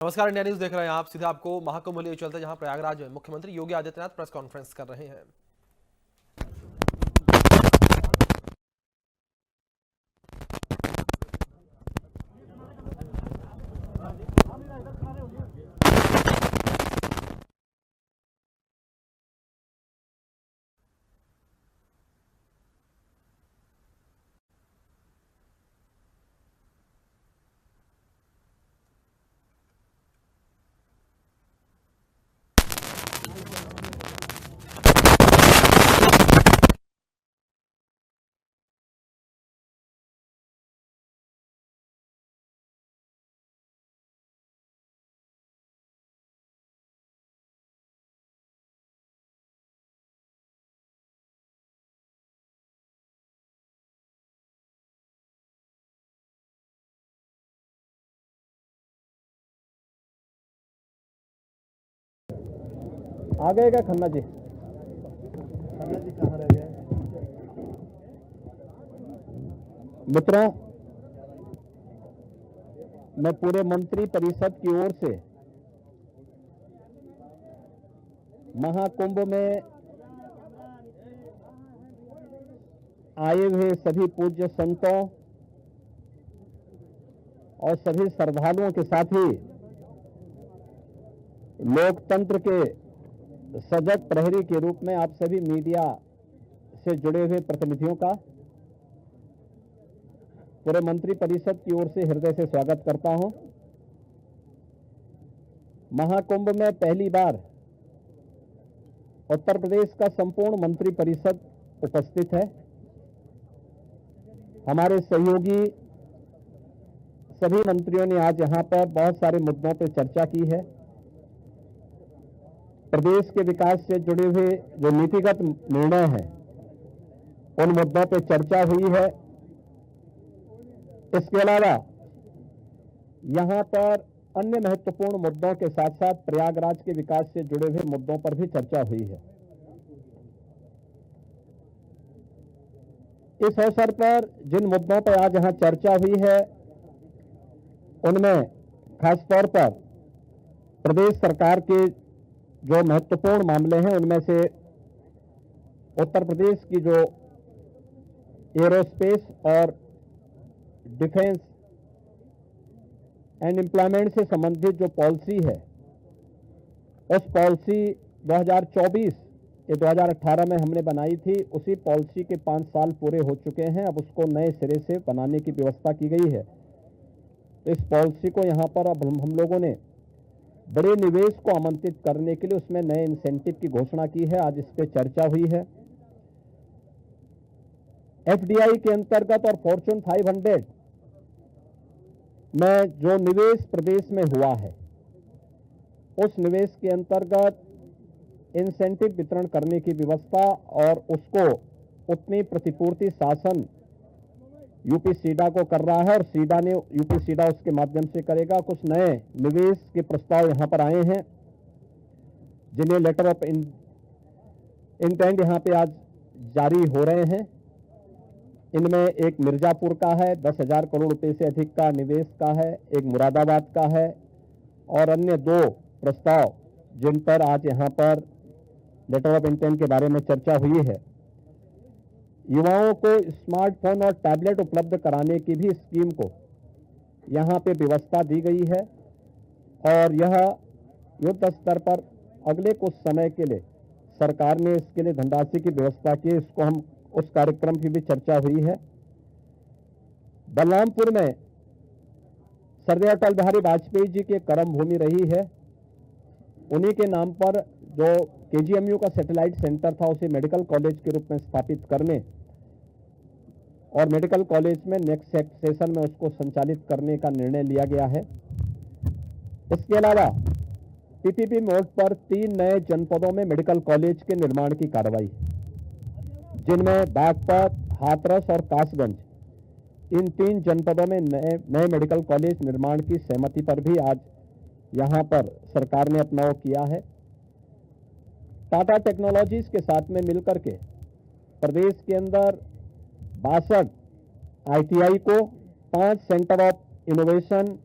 नमस्कार, India news देख रहे हैं आप। सीधा आपको महाकुंभ लिए चलते, जहां प्रयागराज में मुख्यमंत्री योगी आदित्यनाथ प्रेस कॉन्फ्रेंस कर रहे हैं। आ गए क्या खन्ना जी? खन्ना जी कहाँ रह गए? मित्रों, मैं पूरे मंत्री परिषद की ओर से महाकुंभ में आए हुए सभी पूज्य संतों और सभी श्रद्धालुओं के साथ ही लोकतंत्र के सजग प्रहरी के रूप में आप सभी मीडिया से जुड़े हुए प्रतिनिधियों का पूरे मंत्री परिषद की ओर से हृदय से स्वागत करता हूं। महाकुंभ में पहली बार उत्तर प्रदेश का संपूर्ण मंत्री परिषद उपस्थित है। हमारे सहयोगी सभी मंत्रियों ने आज यहां पर बहुत सारे मुद्दों पर चर्चा की है। प्रदेश के विकास से जुड़े हुए जो नीतिगत निर्णय हैं, उन मुद्दों पर चर्चा हुई है। इसके अलावा यहां पर अन्य महत्वपूर्ण मुद्दों के साथ साथ प्रयागराज के विकास से जुड़े हुए मुद्दों पर भी चर्चा हुई है। इस अवसर पर जिन मुद्दों पर आज यहां चर्चा हुई है, उनमें खासतौर पर प्रदेश सरकार के जो महत्वपूर्ण मामले हैं, उनमें से उत्तर प्रदेश की जो एरोस्पेस और डिफेंस एंड एम्प्लॉयमेंट से संबंधित जो पॉलिसी है, उस पॉलिसी 2024 ये 2018 में हमने बनाई थी, उसी पॉलिसी के 5 साल पूरे हो चुके हैं। अब उसको नए सिरे से बनाने की व्यवस्था की गई है। तो इस पॉलिसी को यहाँ पर अब हम लोगों ने बड़े निवेश को आमंत्रित करने के लिए उसमें नए इंसेंटिव की घोषणा की है। आज इस पर चर्चा हुई है। एफडीआई के अंतर्गत और फॉर्च्यून 500 में जो निवेश प्रदेश में हुआ है, उस निवेश के अंतर्गत इंसेंटिव वितरण करने की व्यवस्था और उसको उतनी प्रतिपूर्ति शासन यूपी सीडा को कर रहा है और सीडा ने यूपी सीडा उसके माध्यम से करेगा। कुछ नए निवेश के प्रस्ताव यहां पर आए हैं, जिन्हें लेटर ऑफ इंटेंट यहां पे आज जारी हो रहे हैं। इनमें एक मिर्जापुर का है, 10,000 करोड़ रुपए से अधिक का निवेश का है, एक मुरादाबाद का है और अन्य 2 प्रस्ताव जिन पर आज यहां पर लेटर ऑफ इंटेंट के बारे में चर्चा हुई है। युवाओं को स्मार्टफोन और टैबलेट उपलब्ध कराने की भी स्कीम को यहां पे व्यवस्था दी गई है और यह युद्ध स्तर पर अगले कुछ समय के लिए सरकार ने इसके लिए धनराशि की व्यवस्था की। इसको हम उस कार्यक्रम की भी चर्चा हुई है। बलरामपुर में स्वर्गीय अटल बिहारी वाजपेयी जी की कर्म भूमि रही है। उन्हीं के नाम पर जो केजीएमयू का सैटेलाइट सेंटर था, उसे मेडिकल कॉलेज के रूप में स्थापित करने और मेडिकल कॉलेज में नेक्स्ट सेशन में उसको संचालित करने का निर्णय लिया गया है। इसके अलावा पीपीपी मोड पर 3 नए जनपदों में मेडिकल कॉलेज के निर्माण की कार्रवाई, जिनमें बागपत, हाथरस और कासगंज, इन 3 जनपदों में नए मेडिकल कॉलेज निर्माण की सहमति पर भी आज यहां पर सरकार ने अपना वो किया है। टाटा टेक्नोलॉजीज के साथ में मिलकर के प्रदेश के अंदर 62 आईटीआई को 5 centre of innovation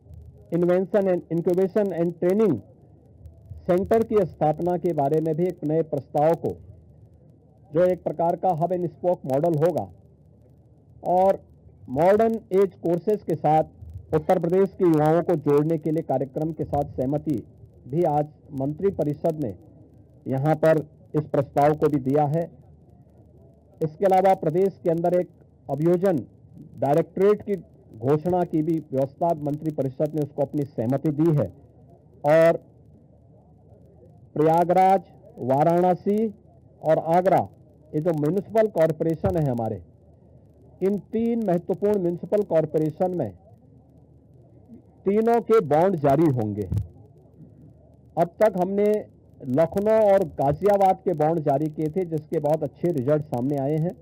invention and incubation and training centre की स्थापना के बारे में भी एक नए प्रस्ताव को, जो एक प्रकार का हब एंड स्पोक मॉडल होगा और मॉडर्न एज कोर्सेज के साथ उत्तर प्रदेश के युवाओं को जोड़ने के लिए कार्यक्रम के साथ सहमति भी आज मंत्री परिषद ने यहां पर इस प्रस्ताव को भी दिया है। इसके अलावा प्रदेश के अंदर एक अभियोजन डायरेक्टरेट की घोषणा की भी व्यवस्था मंत्री परिषद ने उसको अपनी सहमति दी है और प्रयागराज, वाराणसी और आगरा, ये जो म्युनिसिपल कॉरपोरेशन है हमारे, इन 3 महत्वपूर्ण म्युनिसिपल कॉरपोरेशन में तीनों के बॉन्ड जारी होंगे। अब तक हमने लखनऊ और गाजियाबाद के बॉन्ड जारी किए थे, जिसके बहुत अच्छे रिजल्ट सामने आए हैं।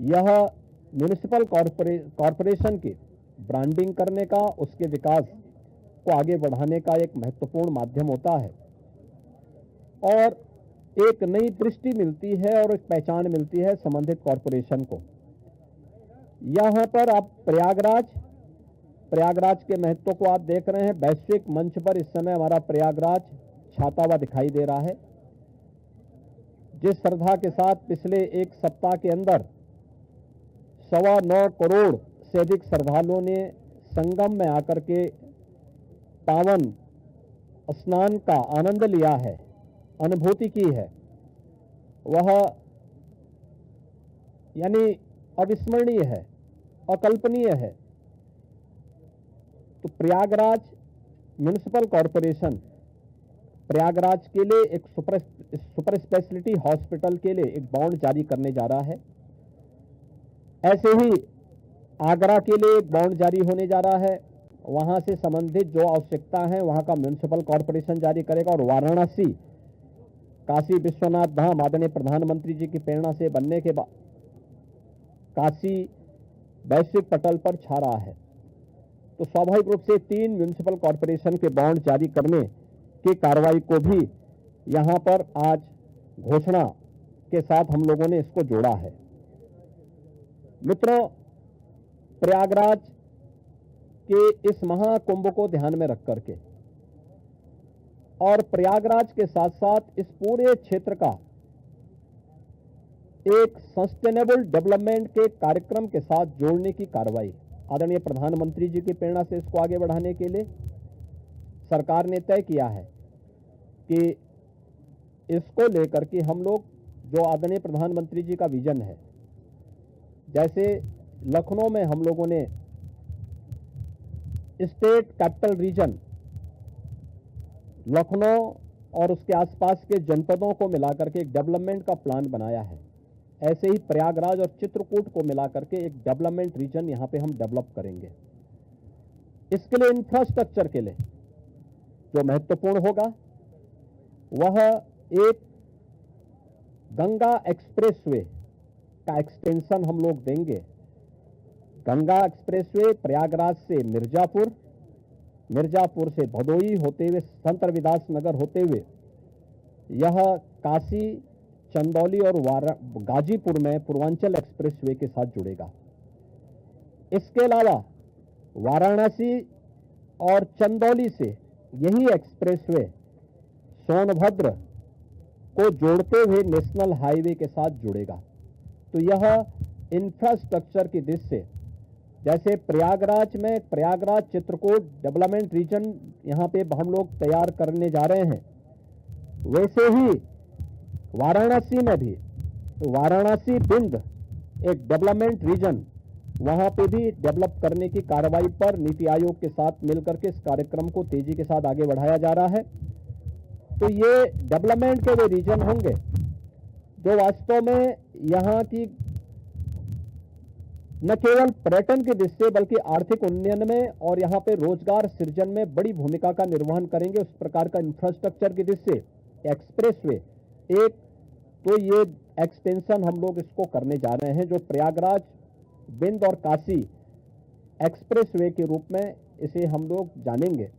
यह म्युनिसिपल कॉरपोरेशन की ब्रांडिंग करने का, उसके विकास को आगे बढ़ाने का एक महत्वपूर्ण माध्यम होता है और एक नई दृष्टि मिलती है और एक पहचान मिलती है संबंधित कॉरपोरेशन को। यहां पर आप प्रयागराज के महत्व को आप देख रहे हैं। वैश्विक मंच पर इस समय हमारा प्रयागराज छाता हुआ दिखाई दे रहा है। जिस श्रद्धा के साथ पिछले एक सप्ताह के अंदर 9.25 करोड़ से अधिक श्रद्धालुओं ने संगम में आकर के पावन स्नान का आनंद लिया है, अनुभूति की है, वह यानी अविस्मरणीय है, अकल्पनीय है। तो प्रयागराज म्युनिसिपल कॉरपोरेशन प्रयागराज के लिए एक सुपर स्पेशलिटी हॉस्पिटल के लिए एक बॉन्ड जारी करने जा रहा है। ऐसे ही आगरा के लिए एक बॉन्ड जारी होने जा रहा है। वहां से संबंधित जो आवश्यकता है वहां का म्युनिसिपल कॉरपोरेशन जारी करेगा। और वाराणसी, काशी विश्वनाथ धाम आदरणीय प्रधानमंत्री जी की प्रेरणा से बनने के बाद काशी वैश्विक पटल पर छा रहा है। तो स्वाभाविक रूप से 3 म्युनिसिपल कॉरपोरेशन के बॉन्ड जारी करने की कार्रवाई को भी यहां पर आज घोषणा के साथ हम लोगों ने इसको जोड़ा है। मित्रों, प्रयागराज के इस महाकुंभ को ध्यान में रख करके और प्रयागराज के साथ साथ इस पूरे क्षेत्र का एक सस्टेनेबल डेवलपमेंट के कार्यक्रम के साथ जोड़ने की कार्रवाई आदरणीय प्रधानमंत्री जी की प्रेरणा से इसको आगे बढ़ाने के लिए सरकार ने तय किया है कि इसको लेकर के हम लोग, जो आदरणीय प्रधानमंत्री जी का विजन है, जैसे लखनऊ में हम लोगों ने स्टेट कैपिटल रीजन लखनऊ और उसके आसपास के जनपदों को मिलाकर के एक डेवलपमेंट का प्लान बनाया है, ऐसे ही प्रयागराज और चित्रकूट को मिलाकर के एक डेवलपमेंट रीजन यहां पे हम डेवलप करेंगे। इसके लिए इंफ्रास्ट्रक्चर के लिए जो महत्वपूर्ण होगा वह एक गंगा एक्सप्रेसवे का एक्सटेंशन हम लोग देंगे। गंगा एक्सप्रेसवे प्रयागराज से मिर्जापुर, मिर्जापुर से भदोई होते हुए संत रविदास नगर होते हुए यह काशी, चंदौली और गाजीपुर में पूर्वांचल एक्सप्रेसवे के साथ जुड़ेगा। इसके अलावा वाराणसी और चंदौली से यही एक्सप्रेसवे सोनभद्र को जोड़ते हुए नेशनल हाईवे के साथ जुड़ेगा। तो यह इंफ्रास्ट्रक्चर की दृष्टि से, जैसे प्रयागराज में प्रयागराज चित्रकूट डेवलपमेंट रीजन यहां पे हम लोग तैयार करने जा रहे हैं, वैसे ही वाराणसी में भी वाराणसी बिंद एक डेवलपमेंट रीजन वहां पे भी डेवलप करने की कार्रवाई पर नीति आयोग के साथ मिलकर के इस कार्यक्रम को तेजी के साथ आगे बढ़ाया जा रहा है। तो ये डेवलपमेंट के वे रीजन होंगे जो वास्तव में यहाँ की न केवल पर्यटन की दृष्टि से बल्कि आर्थिक उन्नयन में और यहाँ पे रोजगार सृजन में बड़ी भूमिका का निर्वहन करेंगे। उस प्रकार का इंफ्रास्ट्रक्चर की दृष्टि से एक्सप्रेसवे एक, तो ये एक्सटेंशन हम लोग इसको करने जा रहे हैं, जो प्रयागराज, बिंद और काशी एक्सप्रेसवे के रूप में इसे हम लोग जानेंगे।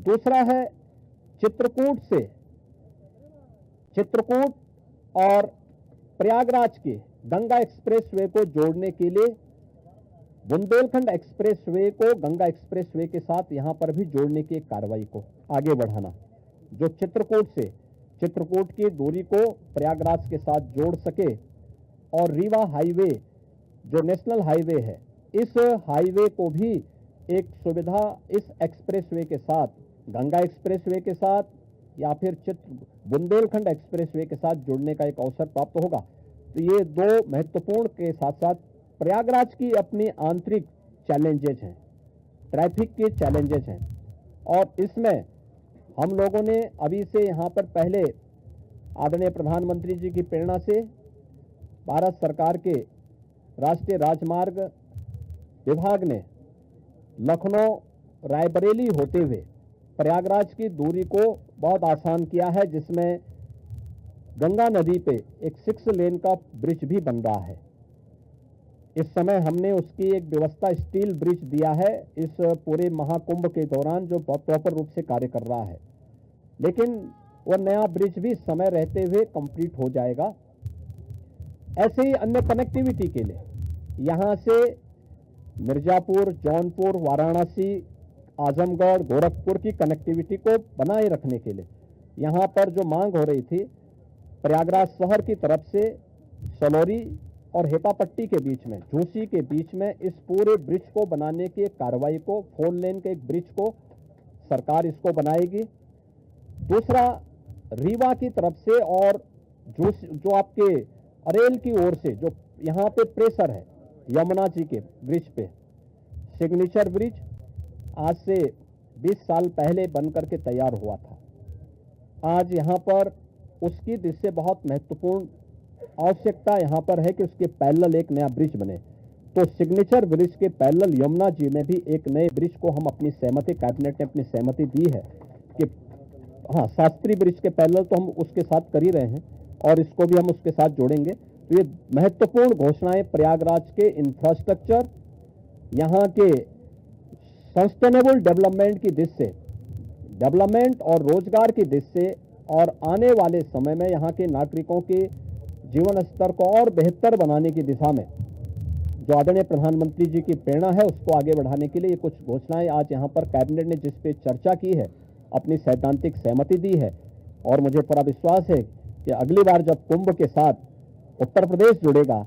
दूसरा है चित्रकूट और प्रयागराज के गंगा एक्सप्रेसवे को जोड़ने के लिए बुंदेलखंड एक्सप्रेसवे को गंगा एक्सप्रेसवे के साथ यहां पर भी जोड़ने की एक कार्रवाई को आगे बढ़ाना, जो चित्रकूट की दूरी को प्रयागराज के साथ जोड़ सके, और रीवा हाईवे जो नेशनल हाईवे है, इस हाईवे को भी एक सुविधा इस एक्सप्रेसवे के साथ, गंगा एक्सप्रेसवे के साथ या फिर बुंदेलखंड एक्सप्रेसवे के साथ जुड़ने का एक अवसर प्राप्त होगा। तो ये दो महत्वपूर्ण के साथ साथ प्रयागराज की अपनी आंतरिक चैलेंजेस हैं, ट्रैफिक के चैलेंजेस हैं, और इसमें हम लोगों ने अभी से यहाँ पर पहले आदरणीय प्रधानमंत्री जी की प्रेरणा से भारत सरकार के राष्ट्रीय राजमार्ग विभाग ने लखनऊ रायबरेली होते हुए प्रयागराज की दूरी को बहुत आसान किया है, जिसमें गंगा नदी पे एक 6 लेन का ब्रिज भी बन रहा है। इस समय हमने उसकी एक व्यवस्था स्टील ब्रिज दिया है इस पूरे महाकुंभ के दौरान, जो प्रॉपर रूप से कार्य कर रहा है, लेकिन वह नया ब्रिज भी समय रहते हुए कंप्लीट हो जाएगा। ऐसे ही अन्य कनेक्टिविटी के लिए यहाँ से मिर्जापुर, जौनपुर, वाराणसी, आजमगढ़, गोरखपुर की कनेक्टिविटी को बनाए रखने के लिए यहाँ पर जो मांग हो रही थी, प्रयागराज शहर की तरफ से सलौरी और हेपापट्टी के बीच में, झूसी के बीच में इस पूरे ब्रिज को बनाने की एक कार्रवाई को, 4 लेन के एक ब्रिज को सरकार इसको बनाएगी। दूसरा, रीवा की तरफ से और जो आपके अरेल की ओर से जो यहाँ पे प्रेशर है यमुना जी के ब्रिज पे, सिग्नेचर ब्रिज आज से 20 साल पहले बनकर के तैयार हुआ था। आज यहाँ पर उसकी दृष्टि से बहुत महत्वपूर्ण आवश्यकता यहाँ पर है कि उसके पैरेलल एक नया ब्रिज बने। तो सिग्नेचर ब्रिज के पैरेलल यमुना जी में भी एक नए ब्रिज को हम अपनी सहमति, कैबिनेट ने अपनी सहमति दी है कि हाँ, शास्त्री ब्रिज के पैरेलल तो हम उसके साथ कर ही रहे हैं और इसको भी हम उसके साथ जोड़ेंगे। तो ये महत्वपूर्ण घोषणाएं प्रयागराज के इंफ्रास्ट्रक्चर, यहाँ के सस्टेनेबल डेवलपमेंट की दृष्टि से, डेवलपमेंट और रोजगार की दृष्टि से, और आने वाले समय में यहाँ के नागरिकों के जीवन स्तर को और बेहतर बनाने की दिशा में जो आदरणीय प्रधानमंत्री जी की प्रेरणा है, उसको आगे बढ़ाने के लिए ये कुछ घोषणाएं आज यहाँ पर कैबिनेट ने जिस पे चर्चा की है, अपनी सैद्धांतिक सहमति दी है। और मुझे पूरा विश्वास है कि अगली बार जब कुंभ के साथ उत्तर प्रदेश जुड़ेगा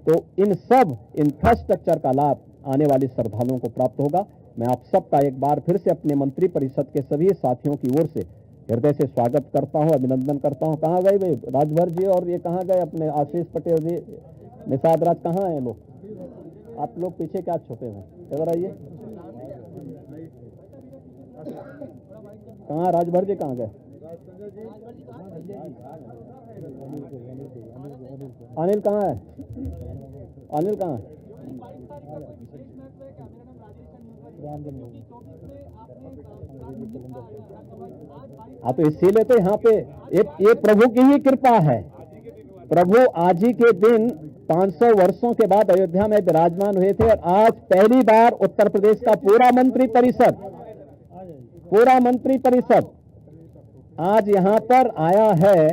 तो इन सब इंफ्रास्ट्रक्चर का लाभ आने वाले श्रद्धालुओं को प्राप्त होगा। मैं आप सबका एक बार फिर से अपने मंत्री परिषद के सभी साथियों की ओर से हृदय से स्वागत करता हूं, अभिनंदन करता हूं। कहाँ गए भाई राजभर जी, और ये कहाँ गए अपने आशीष पटेल जी, निषाद राज, कहाँ हैं लोग? आप लोग पीछे क्या छुपे हैं, इधर आइए। कहाँ राजभर जी, कहाँ गए? अनिल कहाँ है? अनिल कहाँ है? हाँ, तो इसीलिए तो यहाँ पे ये प्रभु की ही कृपा है। प्रभु आज ही के दिन 500 वर्षों के बाद अयोध्या में विराजमान हुए थे, और आज पहली बार उत्तर प्रदेश का पूरा मंत्री परिषद आज यहाँ पर आया है।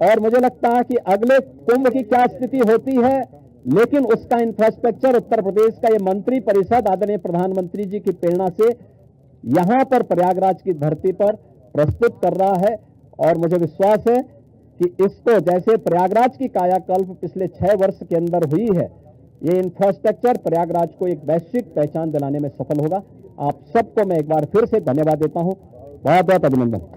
और मुझे लगता है कि अगले कुंभ की क्या स्थिति होती है, लेकिन उसका इंफ्रास्ट्रक्चर उत्तर प्रदेश का ये मंत्री परिषद आदरणीय प्रधानमंत्री जी की प्रेरणा से यहाँ पर प्रयागराज की धरती पर प्रस्तुत कर रहा है। और मुझे विश्वास है कि इसको, जैसे प्रयागराज की कायाकल्प पिछले 6 वर्ष के अंदर हुई है, ये इंफ्रास्ट्रक्चर प्रयागराज को एक वैश्विक पहचान दिलाने में सफल होगा। आप सबको मैं एक बार फिर से धन्यवाद देता हूं, बहुत बहुत अभिनंदन।